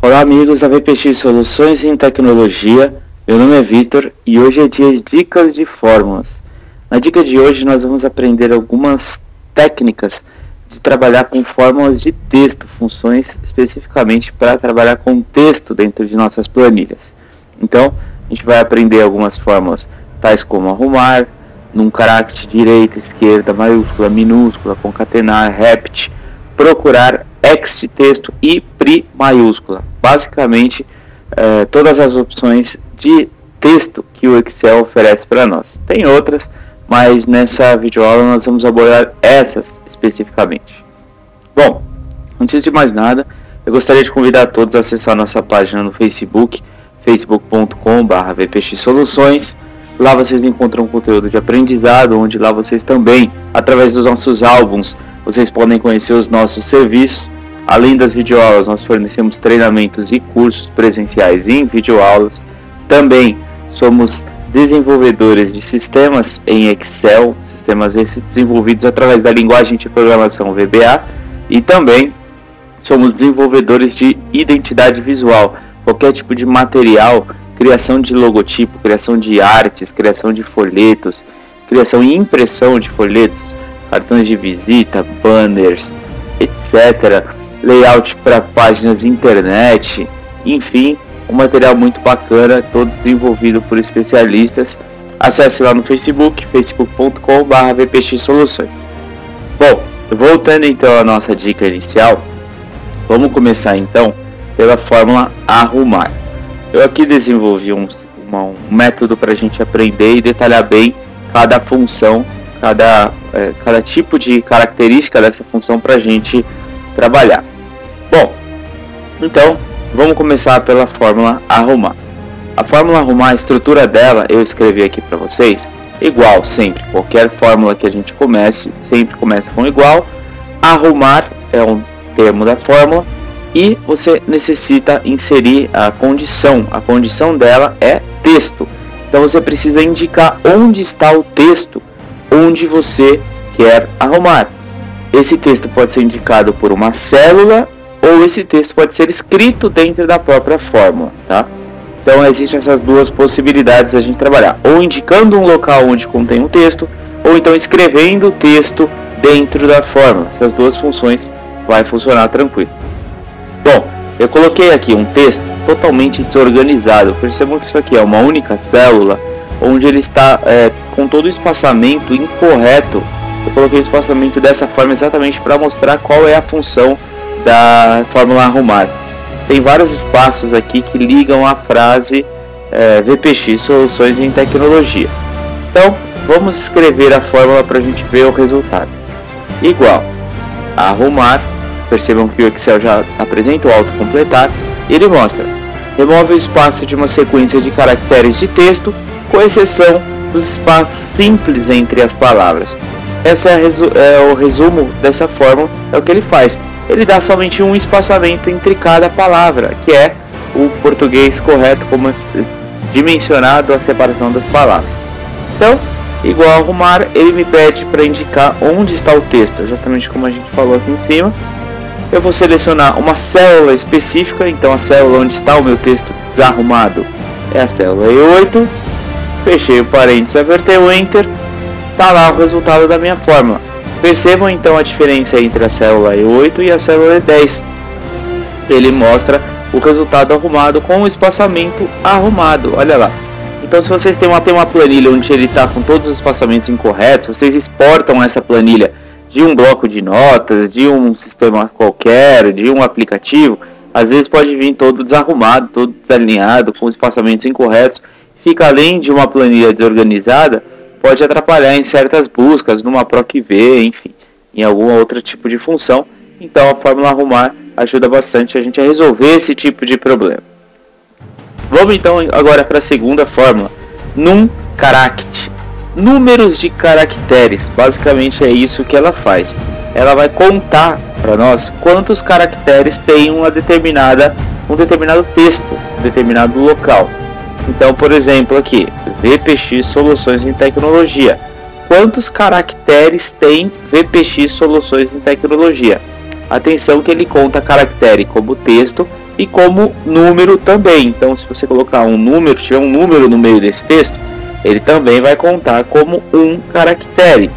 Olá amigos da VPX Soluções em Tecnologia, meu nome é Vitor e hoje é dia de dicas de fórmulas. Na dica de hoje nós vamos aprender algumas técnicas de trabalhar com fórmulas de texto, funções especificamente para trabalhar com texto dentro de nossas planilhas. Então a gente vai aprender algumas fórmulas tais como arrumar, num caractere direita, esquerda, maiúscula, minúscula, concatenar, rept, procurar, ex de texto e pri maiúscula. Basicamente, todas as opções de texto que o Excel oferece para nós. Tem outras, mas nessa videoaula nós vamos abordar essas especificamente. Bom, antes de mais nada, eu gostaria de convidar todos a acessar nossa página no Facebook, facebook.com/vpxsoluções. Lá vocês encontram conteúdo de aprendizado, onde lá vocês também, através dos nossos álbuns, vocês podem conhecer os nossos serviços. Além das videoaulas, nós fornecemos treinamentos e cursos presenciais em videoaulas. Também somos desenvolvedores de sistemas em Excel, sistemas esses desenvolvidos através da linguagem de programação VBA. E também somos desenvolvedores de identidade visual, qualquer tipo de material, criação de logotipo, criação de artes, criação de folhetos, criação e impressão de folhetos, cartões de visita, banners, etc. Layout para páginas de internet, enfim, um material muito bacana, todo desenvolvido por especialistas. Acesse lá no Facebook, facebook.com/vpxsoluções. Bom, voltando então à nossa dica inicial, vamos começar então pela fórmula arrumar. Eu aqui desenvolvi um método para a gente aprender e detalhar bem cada função, cada tipo de característica dessa função para a gente trabalhar. Bom, então vamos começar pela fórmula arrumar. A fórmula arrumar, a estrutura dela eu escrevi aqui para vocês, igual sempre, qualquer fórmula que a gente comece, sempre começa com igual. Arrumar é um termo da fórmula e você necessita inserir a condição dela é texto. Então você precisa indicar onde está o texto, onde você quer arrumar. Esse texto pode ser indicado por uma célula ou esse texto pode ser escrito dentro da própria fórmula, tá? Então existem essas duas possibilidades de a gente trabalhar, ou indicando um local onde contém o texto, ou então escrevendo o texto dentro da fórmula. Essas duas funções vai funcionar tranquilo. Bom, eu coloquei aqui um texto totalmente desorganizado. Percebam que isso aqui é uma única célula, onde ele está com todo o espaçamento incorreto. Eu coloquei o espaçamento dessa forma exatamente para mostrar qual é a função da fórmula arrumar. Tem vários espaços aqui que ligam a frase VPX Soluções em Tecnologia. Então, vamos escrever a fórmula para a gente ver o resultado. Igual a arrumar. Percebam que o Excel já apresenta o autocompletar. Ele mostra: remove o espaço de uma sequência de caracteres de texto, com exceção dos espaços simples entre as palavras. Esse é o resumo dessa fórmula, é o que ele faz. Ele dá somente um espaçamento entre cada palavra, que é o português correto, como dimensionado a separação das palavras. Então, igual a arrumar, ele me pede para indicar onde está o texto, exatamente como a gente falou aqui em cima. Eu vou selecionar uma célula específica, então a célula onde está o meu texto desarrumado é a célula E8. Fechei o parênteses, apertei o Enter, está lá o resultado da minha fórmula. Percebam então a diferença entre a célula E8 e a célula E10. Ele mostra o resultado arrumado com o espaçamento arrumado, olha lá. Então se vocês têm uma planilha onde ele está com todos os espaçamentos incorretos, vocês exportam essa planilha de um bloco de notas, de um sistema qualquer, de um aplicativo, às vezes pode vir todo desarrumado, todo desalinhado, com espaçamentos incorretos. Fica, além de uma planilha desorganizada, pode atrapalhar em certas buscas, numa PROC-V, enfim, em algum outro tipo de função. Então a fórmula arrumar ajuda bastante a gente a resolver esse tipo de problema. Vamos então agora para a segunda fórmula, num caractere. Números de caracteres, basicamente é isso que ela faz. Ela vai contar para nós quantos caracteres tem um determinado texto, um determinado local. Então, por exemplo, aqui, VPX Soluções em Tecnologia. Quantos caracteres tem VPX Soluções em Tecnologia? Atenção que ele conta caractere como texto e como número também. Então, se você colocar um número, tiver um número no meio desse texto, ele também vai contar como um caractere.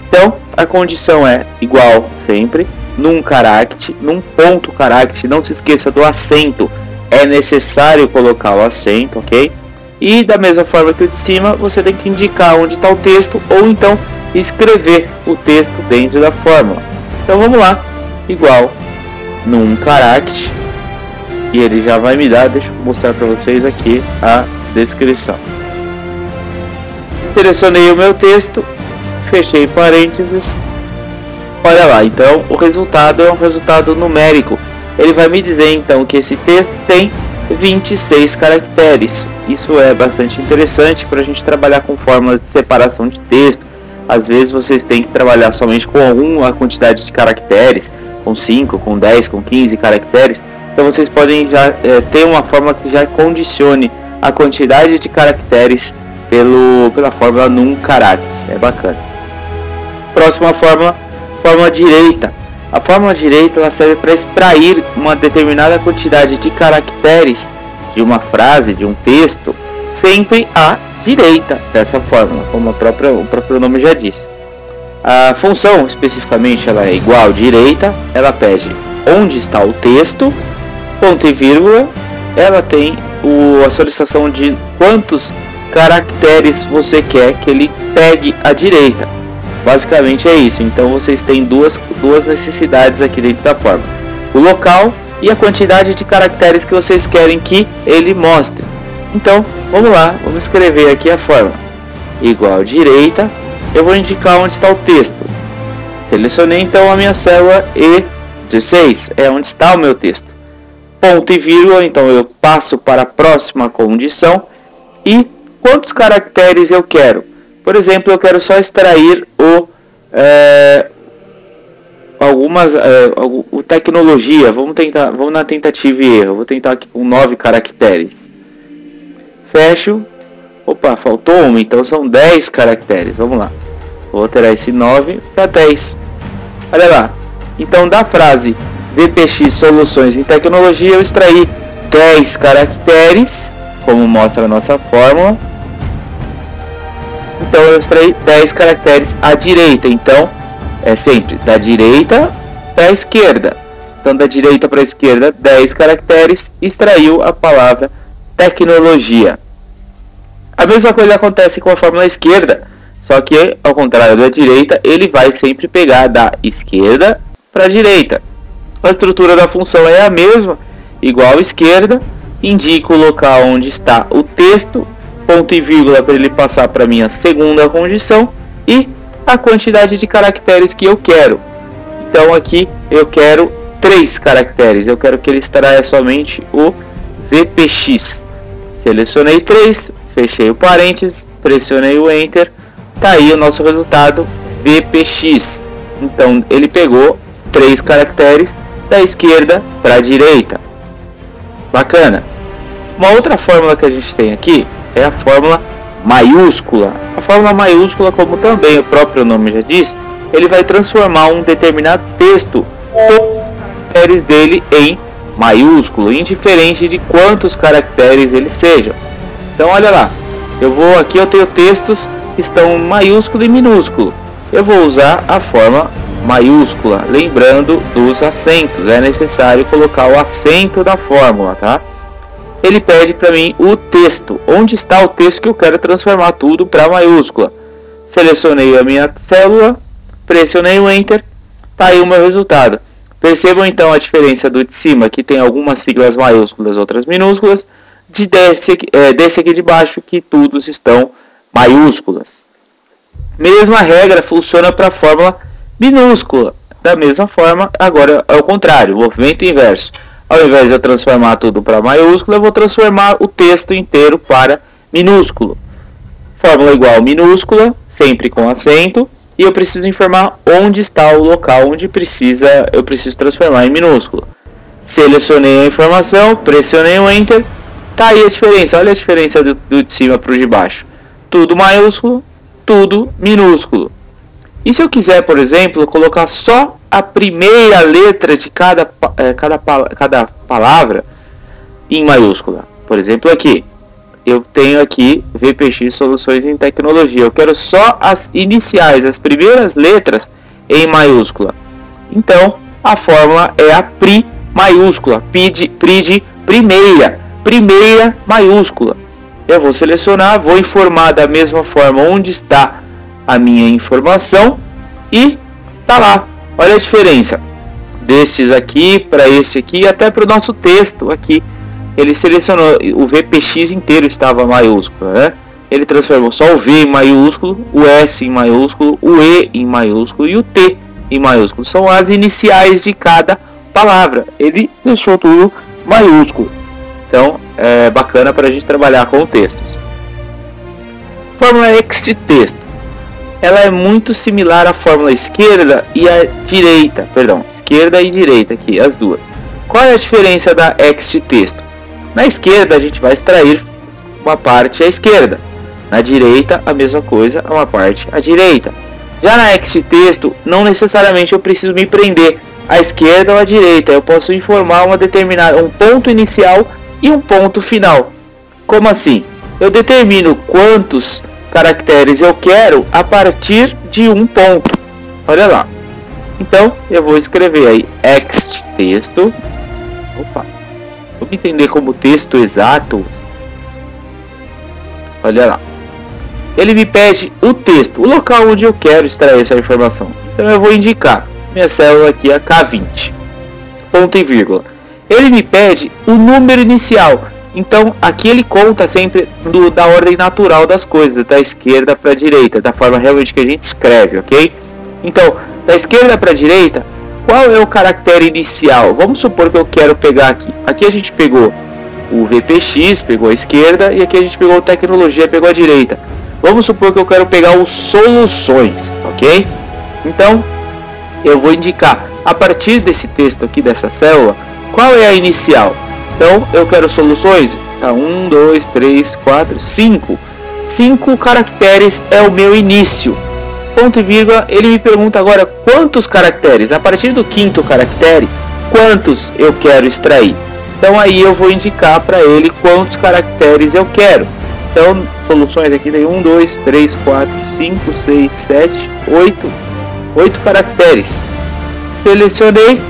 Então, a condição é igual sempre, num caractere, num ponto caractere, não se esqueça do acento, é necessário colocar o acento, ok? E da mesma forma que o de cima, você tem que indicar onde está o texto, ou então escrever o texto dentro da fórmula. Então vamos lá, igual num caractere, e ele já vai me dar, deixa eu mostrar para vocês aqui a descrição. Selecionei o meu texto, fechei parênteses, olha lá, então o resultado é um resultado numérico. Ele vai me dizer então que esse texto tem 26 caracteres. Isso é bastante interessante para a gente trabalhar com fórmulas de separação de texto. Às vezes vocês têm que trabalhar somente com alguma quantidade de caracteres, com 5, com 10, com 15 caracteres. Então vocês podem já ter uma fórmula que já condicione a quantidade de caracteres pela fórmula num caractere. É bacana. Próxima fórmula, fórmula direita. A fórmula direita ela serve para extrair uma determinada quantidade de caracteres de uma frase, de um texto, sempre à direita dessa fórmula, como o próprio nome já diz. A função especificamente ela é igual direita, ela pede onde está o texto, ponto e vírgula, ela tem a solicitação de quantos caracteres você quer que ele pegue à direita. Basicamente é isso. Então vocês têm duas necessidades aqui dentro da fórmula: o local e a quantidade de caracteres que vocês querem que ele mostre. Então vamos lá, vamos escrever aqui a fórmula igual direita. Eu vou indicar onde está o texto. Selecionei então a minha célula E16, é onde está o meu texto. Ponto e vírgula, então eu passo para a próxima condição. E quantos caracteres eu quero? Por exemplo, eu quero só extrair o tecnologia. Vamos na tentativa e erro. Vou tentar aqui com 9 caracteres. Fecho. Opa, faltou uma, então são 10 caracteres. Vamos lá. Vou alterar esse 9 para 10. Olha lá. Então da frase VPX Soluções em Tecnologia eu extraí 10 caracteres, como mostra a nossa fórmula. Então eu extraí 10 caracteres à direita. Então é sempre da direita para a esquerda. Então da direita para a esquerda 10 caracteres, extraiu a palavra tecnologia. A mesma coisa acontece com a fórmula esquerda, só que ao contrário da direita, ele vai sempre pegar da esquerda para a direita. A estrutura da função é a mesma, igual esquerda, indico o local onde está o texto, ponto e vírgula para ele passar para a minha segunda condição, e a quantidade de caracteres que eu quero. Então aqui eu quero 3 caracteres, eu quero que ele extraia somente o VPX. Selecionei 3, fechei o parênteses, pressionei o Enter, tá aí o nosso resultado VPX. Então ele pegou 3 caracteres da esquerda para a direita. Bacana. Uma outra fórmula que a gente tem aqui é a fórmula maiúscula. A fórmula maiúscula, como também o próprio nome já diz, ele vai transformar um determinado texto, todos os caracteres dele em maiúsculo, indiferente de quantos caracteres eles sejam. Então olha lá, eu tenho textos que estão em maiúsculo e minúsculo. Eu vou usar a forma maiúscula, lembrando dos acentos, é necessário colocar o acento da fórmula, tá? Ele pede para mim o texto, onde está o texto que eu quero transformar tudo para maiúscula. Selecionei a minha célula, pressionei o Enter, tá aí o meu resultado. Percebam então a diferença do de cima, que tem algumas siglas maiúsculas, outras minúsculas, desse aqui de baixo, que todos estão maiúsculas. Mesma regra funciona para a fórmula minúscula. Da mesma forma, agora é o contrário, o movimento inverso. Ao invés de eu transformar tudo para maiúsculo, eu vou transformar o texto inteiro para minúsculo. Fórmula igual minúscula, sempre com acento. E eu preciso informar onde está o local onde eu preciso transformar em minúsculo. Selecionei a informação, pressionei o Enter. Tá aí a diferença, olha a diferença do de cima para o de baixo. Tudo maiúsculo, tudo minúsculo. E se eu quiser, por exemplo, colocar só a primeira letra de cada palavra, em maiúscula. Por exemplo, aqui eu tenho aqui VPX Soluções em Tecnologia. Eu quero só as iniciais, as primeiras letras em maiúscula. Então a fórmula é a PRI maiúscula, PRI de primeira maiúscula. Eu vou selecionar, vou informar da mesma forma onde está a minha informação e tá lá. Olha a diferença destes aqui para esse aqui, até para o nosso texto aqui. Ele selecionou, o VPX inteiro estava maiúsculo, né? Ele transformou só o V em maiúsculo, o S em maiúsculo, o E em maiúsculo e o T em maiúsculo. São as iniciais de cada palavra. Ele deixou tudo maiúsculo. Então é bacana para a gente trabalhar com textos. Fórmula EXT texto. Ela é muito similar à fórmula esquerda e à direita, esquerda e direita aqui, as duas. Qual é a diferença da EXT texto? Na esquerda a gente vai extrair uma parte à esquerda. Na direita a mesma coisa, uma parte à direita. Já na EXT texto, não necessariamente eu preciso me prender à esquerda ou à direita. Eu posso informar um ponto inicial e um ponto final. Como assim? Eu determino quantos caracteres eu quero a partir de um ponto. Olha lá. Então eu vou escrever aí EXT texto. Vamos entender como texto exato. Olha lá. Ele me pede o texto, o local onde eu quero extrair essa informação. Então eu vou indicar minha célula aqui é K20, ponto e vírgula. Ele me pede o número inicial. Então aqui ele conta sempre da ordem natural das coisas, da esquerda para a direita, da forma realmente que a gente escreve, ok? Então, da esquerda para a direita, qual é o caractere inicial? Vamos supor que eu quero pegar aqui. Aqui a gente pegou o VPX, pegou a esquerda, e aqui a gente pegou o Tecnologia, pegou a direita. Vamos supor que eu quero pegar os Soluções, ok? Então, eu vou indicar, a partir desse texto aqui, dessa célula, qual é a inicial? Então, eu quero Soluções. Tá, 1, 2, 3, 4, 5. 5 caracteres é o meu início. Ponto e vírgula, ele me pergunta agora quantos caracteres. A partir do quinto caractere, quantos eu quero extrair. Então aí eu vou indicar para ele quantos caracteres eu quero. Então, Soluções aqui tem 1, 2, 3, 4, 5, 6, 7, 8 caracteres. Selecionei.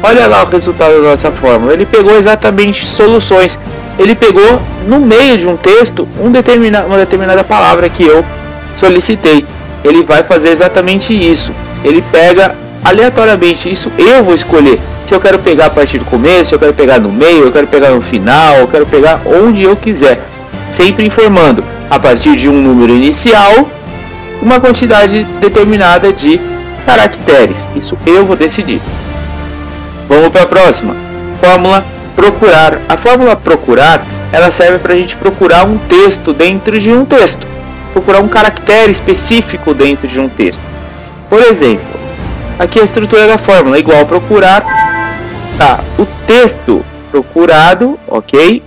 Olha lá o resultado da nossa fórmula. Ele pegou exatamente Soluções. Ele pegou no meio de um texto uma determinada palavra que eu solicitei. Ele vai fazer exatamente isso. Ele pega aleatoriamente isso. Eu vou escolher se eu quero pegar a partir do começo, se eu quero pegar no meio, eu quero pegar no final, eu quero pegar onde eu quiser. Sempre informando a partir de um número inicial, uma quantidade determinada de caracteres. Isso eu vou decidir. Vamos para a próxima. Fórmula procurar. A fórmula procurar, ela serve para a gente procurar um texto dentro de um texto. Procurar um caractere específico dentro de um texto. Por exemplo, aqui a estrutura da fórmula igual procurar, tá, o texto procurado, ok?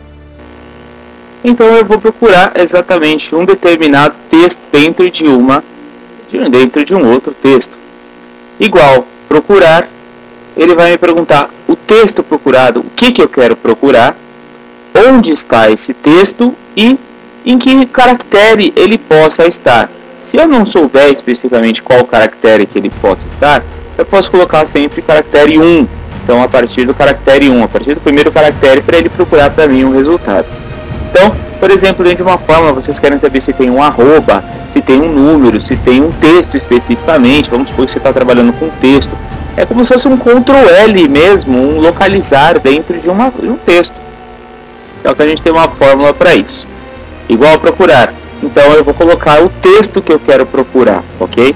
Então eu vou procurar exatamente um determinado texto dentro de um outro texto. Igual procurar, ele vai me perguntar o texto procurado, o que eu quero procurar, onde está esse texto e em que caractere ele possa estar. Se eu não souber especificamente qual caractere que ele possa estar, eu posso colocar sempre caractere 1. Então a partir do caractere 1, a partir do primeiro caractere, para ele procurar para mim um resultado. Então, por exemplo, dentro de uma fórmula, vocês querem saber se tem um arroba, se tem um número, se tem um texto especificamente. Vamos supor que você está trabalhando com texto. É como se fosse um Ctrl L mesmo, um localizar dentro de um texto. Então que a gente tem uma fórmula para isso. Igual procurar. Então eu vou colocar o texto que eu quero procurar, ok?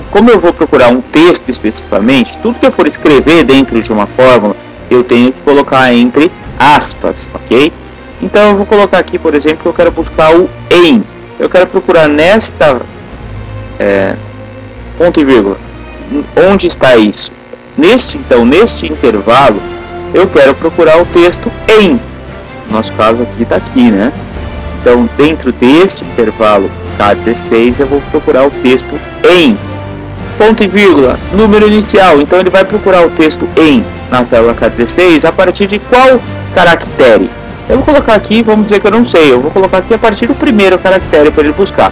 Como eu vou procurar um texto especificamente, tudo que eu for escrever dentro de uma fórmula, eu tenho que colocar entre aspas, ok? Então eu vou colocar aqui, por exemplo, que eu quero buscar o em. Eu quero procurar nesta ponto e vírgula. Onde está isso? Neste intervalo, eu quero procurar o texto em. No nosso caso aqui está aqui, né? Então, dentro deste intervalo K16, eu vou procurar o texto em. Ponto e vírgula, número inicial. Então, ele vai procurar o texto em na célula K16 a partir de qual caractere? Eu vou colocar aqui, vamos dizer que eu não sei, eu vou colocar aqui a partir do primeiro caractere para ele buscar.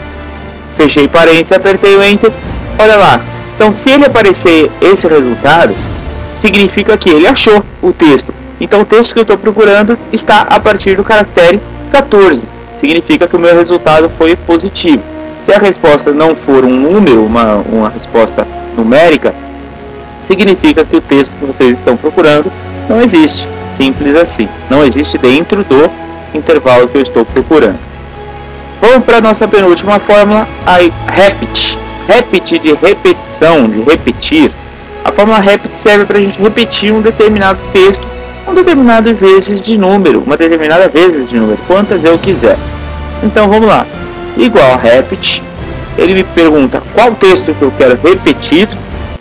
Fechei parênteses, apertei o Enter, olha lá. Então, se ele aparecer esse resultado, significa que ele achou o texto. Então, o texto que eu estou procurando está a partir do caractere 14. Significa que o meu resultado foi positivo. Se a resposta não for um número, uma resposta numérica, significa que o texto que vocês estão procurando não existe. Simples assim. Não existe dentro do intervalo que eu estou procurando. Vamos para a nossa penúltima fórmula, a repeat. Repeat de repetição, de repetir. A fórmula repeat serve para a gente repetir um determinado texto, uma determinada vezes de número, quantas eu quiser. Então vamos lá. Igual repeat, ele me pergunta qual texto que eu quero repetir.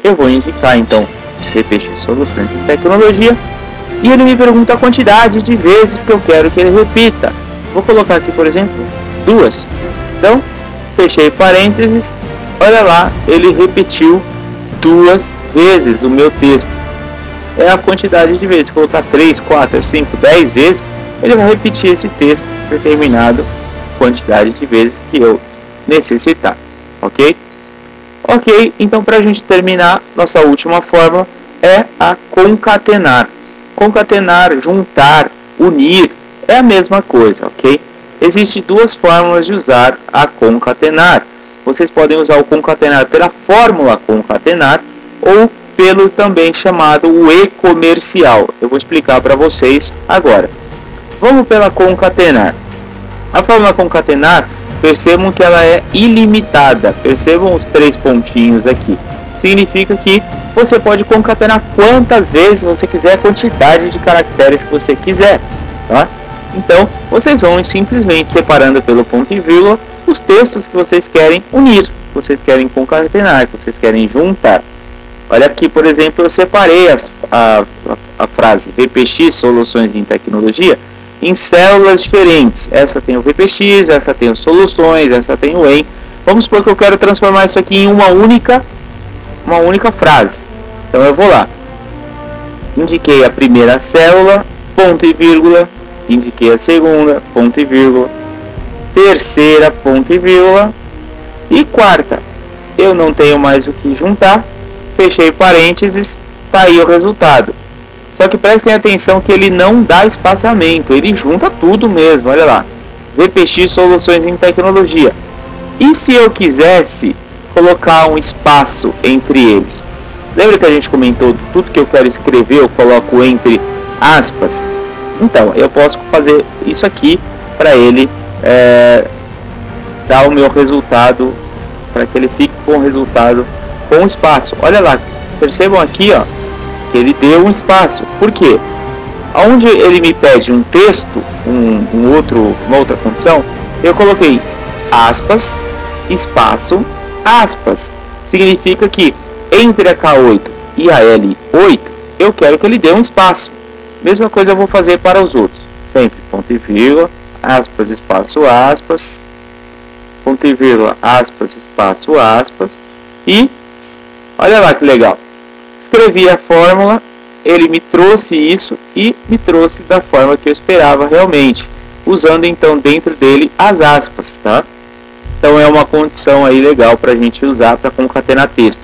Eu vou indicar então repetir soluções de tecnologia. E ele me pergunta a quantidade de vezes que eu quero que ele repita. Vou colocar aqui, por exemplo, 2. Então, fechei parênteses. Olha lá, ele repetiu 2 vezes o meu texto. É a quantidade de vezes. Se colocar 3, 4, 5, 10 vezes, ele vai repetir esse texto determinado quantidade de vezes que eu necessitar. Ok? Ok, então para a gente terminar, nossa última fórmula é a concatenar. Concatenar, juntar, unir, é a mesma coisa, ok? Existem 2 fórmulas de usar a concatenar. Vocês podem usar o concatenar pela fórmula concatenar ou pelo também chamado o e-comercial. Eu vou explicar para vocês agora. Vamos pela concatenar. A fórmula concatenar, percebam que ela é ilimitada. Percebam os 3 pontinhos aqui. Significa que você pode concatenar quantas vezes você quiser, a quantidade de caracteres que você quiser, tá? Então, vocês vão simplesmente separando pelo ponto e vírgula os textos que vocês querem unir, que vocês querem concatenar, que vocês querem juntar. Olha aqui, por exemplo, eu separei a frase VPX, soluções em tecnologia, em células diferentes. Essa tem o VPX, essa tem o soluções, essa tem o EM. Vamos supor que eu quero transformar isso aqui em uma única frase. Então eu vou lá, indiquei a primeira célula, ponto e vírgula, indiquei a segunda, ponto e vírgula, terceira, ponto e vírgula, e quarta. Eu não tenho mais o que juntar, fechei parênteses, tá aí o resultado. Só que prestem atenção que ele não dá espaçamento, ele junta tudo mesmo, olha lá. VPX soluções em tecnologia. E se eu quisesse colocar um espaço entre eles? Lembra que a gente comentou tudo que eu quero escrever eu coloco entre aspas? Então, eu posso fazer isso aqui para ele dar o meu resultado, para que ele fique com o resultado com espaço. Olha lá, percebam aqui, ó, que ele deu um espaço. Por quê? Onde ele me pede um texto, uma outra condição, eu coloquei aspas, espaço, aspas. Significa que entre a K8 e a L8 eu quero que ele dê um espaço. Mesma coisa eu vou fazer para os outros. Sempre ponto e vírgula, aspas, espaço, aspas, ponto e vírgula, aspas, espaço, aspas. E olha lá que legal. Escrevi a fórmula, ele me trouxe isso e me trouxe da forma que eu esperava realmente, usando então dentro dele as aspas, tá? Então é uma condição aí legal para a gente usar para concatenar texto.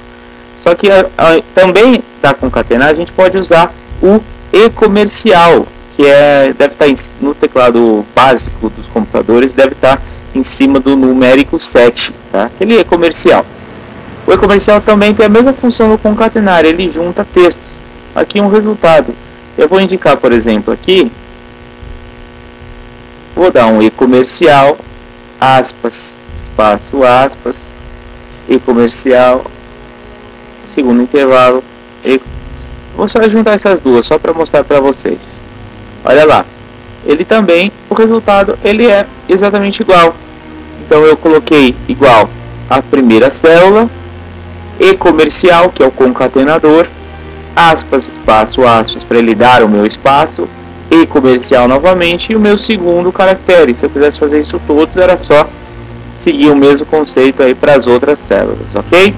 Só que também para concatenar a gente pode usar o e-comercial, que deve estar no teclado básico dos computadores, deve estar em cima do numérico 7, tá? Aquele e-comercial. O e-comercial também tem a mesma função do concatenar, ele junta textos. Aqui um resultado. Eu vou indicar, por exemplo, aqui, vou dar um e-comercial, aspas, espaço, aspas, e-comercial, segundo intervalo, vou só juntar essas duas, só para mostrar para vocês. Olha lá, ele também, o resultado, ele é exatamente igual. Então eu coloquei igual a primeira célula, e-comercial, que é o concatenador, aspas, espaço, aspas, para ele dar o meu espaço, e-comercial novamente, e o meu segundo caractere. Se eu quisesse fazer isso todos, era só seguir o mesmo conceito aí para as outras células, ok?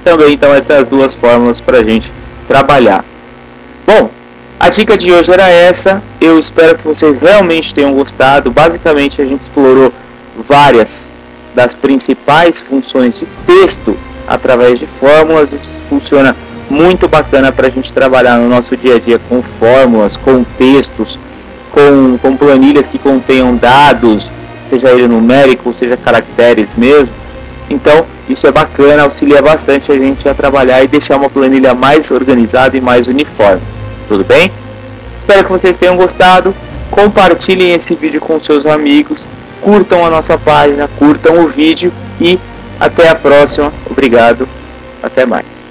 Também então essas duas fórmulas para a gente trabalhar. Bom, A dica de hoje era essa, eu espero que vocês realmente tenham gostado. Basicamente a gente explorou várias das principais funções de texto através de fórmulas. Isso funciona muito bacana para a gente trabalhar no nosso dia a dia com fórmulas, com textos, com planilhas que contenham dados, seja ele numérico, seja caracteres mesmo. Então isso é bacana, auxilia bastante a gente a trabalhar e deixar uma planilha mais organizada e mais uniforme. Tudo bem? Espero que vocês tenham gostado. Compartilhem esse vídeo com seus amigos, curtam a nossa página, curtam o vídeo e até a próxima. Obrigado, até mais.